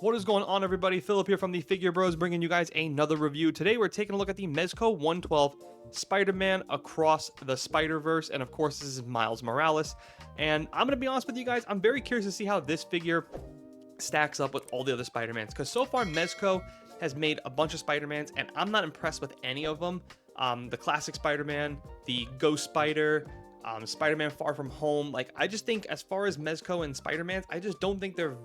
What is going on, everybody? Philip here from the Figure Bros, bringing you guys another review. Today we're taking a look at the Mezco 112 Spider-Man Across the Spider-Verse, and of course this is Miles Morales. And I'm gonna be honest with you guys, I'm very curious to see how this figure stacks up with all the other Spider-Mans, because so far Mezco has made a bunch of Spider-Mans and I'm not impressed with any of them. The classic Spider-Man, the Ghost Spider, Spider-Man Far From Home. Like, I just think as far as Mezco and Spider-Mans, I just don't think they're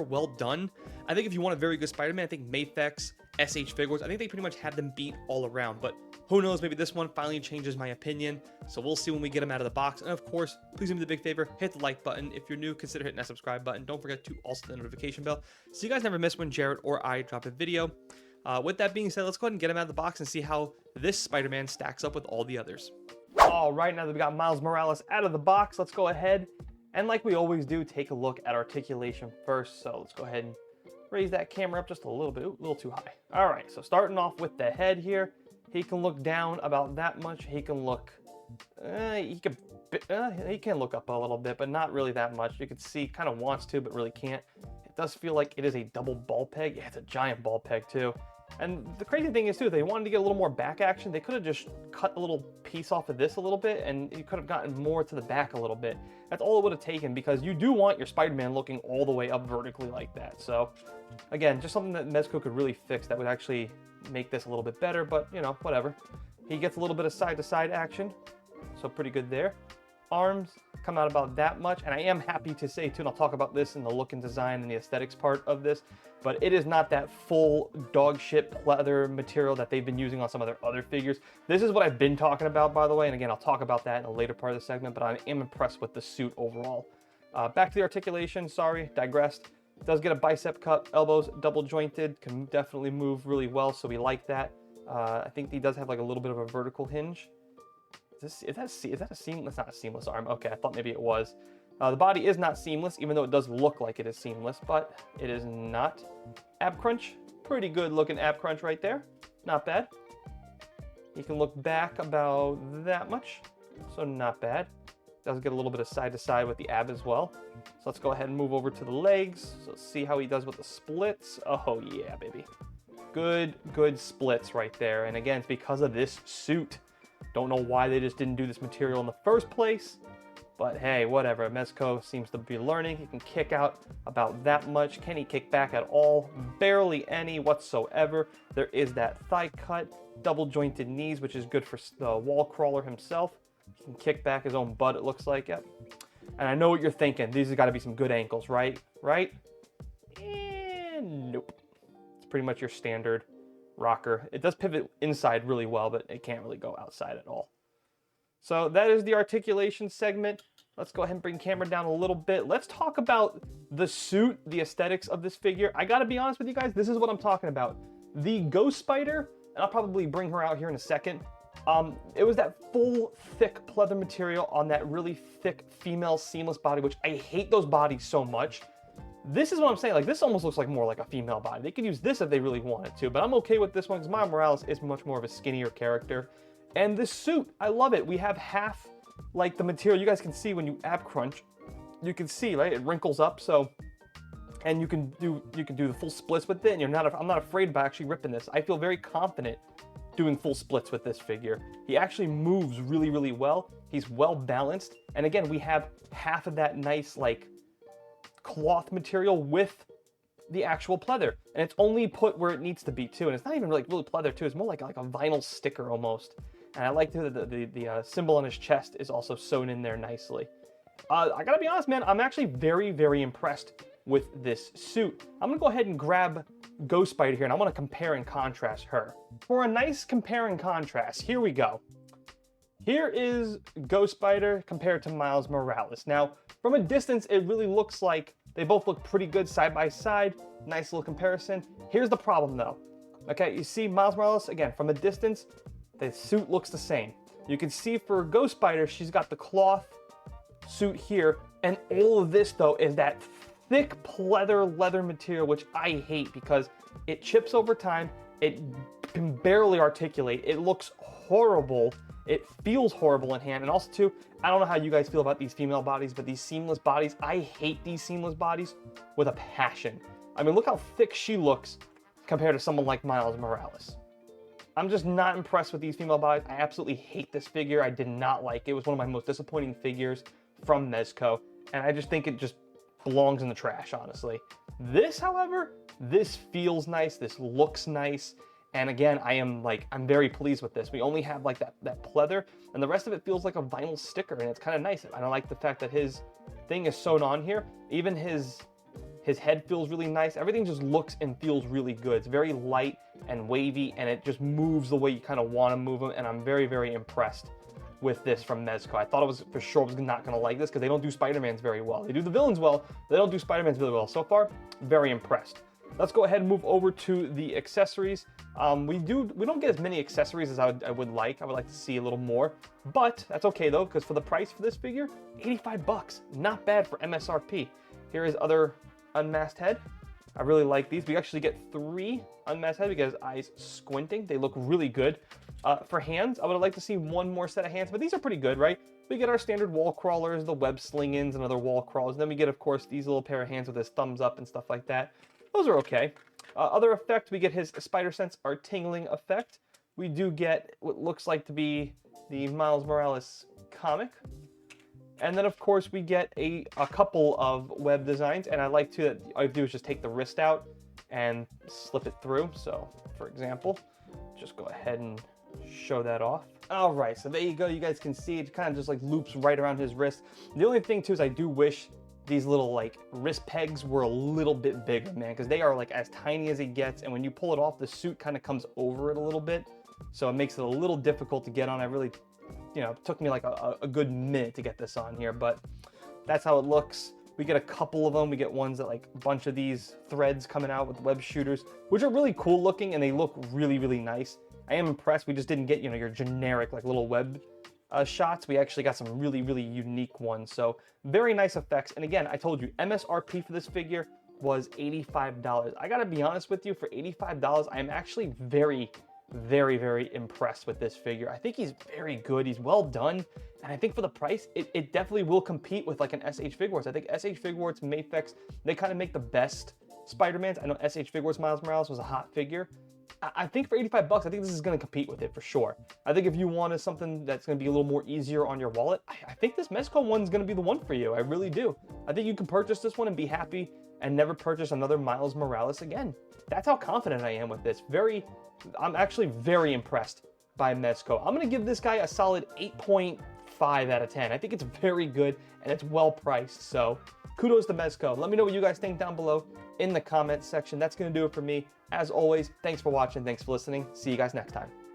well done. I think if you want a very good Spider-Man, I think Mafex, SH Figures, I think they pretty much have them beat all around. But who knows, maybe this one finally changes my opinion. So we'll see when we get them out of the box. And of course, please do me the big favor, hit the like button. If you're new, consider hitting that subscribe button. Don't forget to also hit the notification bell so you guys never miss when Jared or I drop a video. With that being said, let's go ahead and get him out of the box and see how this Spider-Man stacks up with all the others. All right, now that we got Miles Morales out of the box, let's go ahead and, like we always do, take a look at articulation first. So let's go ahead and raise that camera up just a little bit, a little too high. All right, so starting off with the head here, he can look down about that much. He can look, he can look up a little bit, but not really that much. You can see, kind of wants to, but really can't. It does feel like it is a double ball peg. Yeah, it's a giant ball peg too. And the crazy thing is too, if they wanted to get a little more back action, they could have just cut a little piece off of this a little bit and you could have gotten more to the back a little bit. That's all it would have taken, because you do want your Spider-Man looking all the way up vertically like that. So again, just something that Mezco could really fix that would actually make this a little bit better, but you know, whatever. He gets a little bit of side to side action, so pretty good there. Arms come out about that much, and I am happy to say too, and I'll talk about this in the look and design and the aesthetics part of this, but it is not that full dog shit pleather material that they've been using on some of their other figures. This is what I've been talking about, by the way, and again, I'll talk about that in a later part of the segment, but I am impressed with the suit overall. Back to the articulation, sorry, digressed. Does get a bicep cut, elbows double jointed, can definitely move really well, so we like that. I think he does have like a little bit of a vertical hinge. Is that a seamless? It's not a seamless arm. Okay, I thought maybe it was. The body is not seamless, even though it does look like it is seamless, but it is not. Ab crunch, pretty good looking ab crunch right there. Not bad. You can look back about that much, so not bad. Does get a little bit of side to side with the ab as well. So let's go ahead and move over to the legs. So let's see how he does with the splits. Oh yeah, baby. Good splits right there. And again, it's because of this suit. Don't know why they just didn't do this material in the first place, but hey, whatever. Mezco seems to be learning. He can kick out about that much. Can he kick back at all? Barely any whatsoever. There is that thigh cut, double jointed knees, which is good for the wall crawler himself. He can kick back his own butt, it looks like. Yep. And I know what you're thinking. These have got to be some good ankles, right? Right? And nope. It's pretty much your standard rocker. It does pivot inside really well, but it can't really go outside at all. So that is the articulation segment. Let's go ahead and bring camera down a little bit. Let's talk about the suit, the aesthetics of this figure. I gotta be honest with you guys, this is what I'm talking about. The Ghost Spider, and I'll probably bring her out here in a second. It was that full, thick pleather material on that really thick female seamless body, which I hate those bodies so much. This is what I'm saying, like this almost looks like more like a female body. They could use this if they really wanted to, but I'm okay with this one because Miles Morales is much more of a skinnier character. And this suit, I love it. We have half like the material. You guys can see when you ab crunch, you can see, right? It wrinkles up, so, and you can do the full splits with it, and I'm not afraid about actually ripping this. I feel very confident doing full splits with this figure. He actually moves really, really well. He's well balanced. And again, we have half of that nice like cloth material with the actual pleather, and it's only put where it needs to be too, and it's not even really pleather too. It's more like a vinyl sticker almost. And I like the symbol on his chest is also sewn in there nicely. I gotta be honest, man, I'm actually very, very impressed with this suit. I'm gonna go ahead and grab Ghost Spider here, and I want to compare and contrast her. For a nice compare and contrast, here we go. Here is Ghost Spider compared to Miles Morales. Now, from a distance, it really looks like they both look pretty good side by side. Nice little comparison. Here's the problem though. Okay, you see Miles Morales, again, from a distance, the suit looks the same. You can see for Ghost Spider, she's got the cloth suit here, and all of this though is that thick pleather leather material, which I hate because it chips over time. It can barely articulate. It looks horrible. It feels horrible in hand. And also too, I don't know how you guys feel about these female bodies, but these seamless bodies, I hate these seamless bodies with a passion. I mean, look how thick she looks compared to someone like Miles Morales. I'm just not impressed with these female bodies. I absolutely hate this figure. I did not like it. It was one of my most disappointing figures from Mezco, and I just think it just belongs in the trash, honestly. This, however, this feels nice. This looks nice. And again, I'm very pleased with this. We only have like that pleather, and the rest of it feels like a vinyl sticker, and it's kind of nice. I don't like the fact that his thing is sewn on here. Even his head feels really nice. Everything just looks and feels really good. It's very light and wavy, and it just moves the way you kind of want to move them, and I'm very, very impressed with this from Mezco. I thought I was for sure not going to like this because they don't do Spider-Mans very well. They do the villains well, they don't do Spider-Mans really well. So far, very impressed. Let's go ahead and move over to the accessories. We don't get as many accessories as I would like. I would like to see a little more, but that's okay though, because for the price for this figure, 85 bucks, not bad for MSRP. Here is other unmasked head. I really like these. We actually get 3 unmasked head because eyes squinting. They look really good. For hands, I would like to see 1 more set of hands, but these are pretty good, right? We get our standard wall crawlers, the web sling-ins, and other wall crawlers. And then we get, of course, these little pair of hands with his thumbs up and stuff like that. Those are okay. Other effect, we get his Spider Sense Art Tingling effect. We do get what looks like to be the Miles Morales comic. And then, of course, we get a couple of web designs. And I like to, all you do is just take the wrist out and slip it through. So, for example, just go ahead and show that off. All right, so there you go. You guys can see it kind of just like loops right around his wrist. The only thing, too, is I do wish these little like wrist pegs were a little bit bigger, man, because they are like as tiny as it gets, and when you pull it off, the suit kind of comes over it a little bit, so it makes it a little difficult to get on. I really, it took me like a good minute to get this on here, but that's how it looks. We get a couple of them. We get ones that like a bunch of these threads coming out with web shooters, which are really cool looking, and they look really, really nice. I am impressed. We just didn't get, your generic like little web shots. We actually got some really, really unique ones. So very nice effects. And again, I told you, MSRP for this figure was $85. I gotta be honest with you, for $85, I am actually very, very, very impressed with this figure. I think he's very good. He's well done. And I think for the price, it definitely will compete with like an SH Figuarts. I think SH Figuarts, Mafex, they kind of make the best Spider-Mans. I know SH Figuarts Miles Morales was a hot figure. I think for 85 bucks, I think this is going to compete with it for sure. I think if you wanted something that's going to be a little more easier on your wallet, I think this Mezco one's going to be the one for you. I really do. I think you can purchase this one and be happy and never purchase another Miles Morales again. That's how confident I am with this. I'm actually very impressed by Mezco. I'm going to give this guy a solid 8.5 out of 10. I think it's very good and it's well priced. So kudos to Mezco. Let me know what you guys think down below in the comments section. That's going to do it for me. As always, thanks for watching. Thanks for listening. See you guys next time.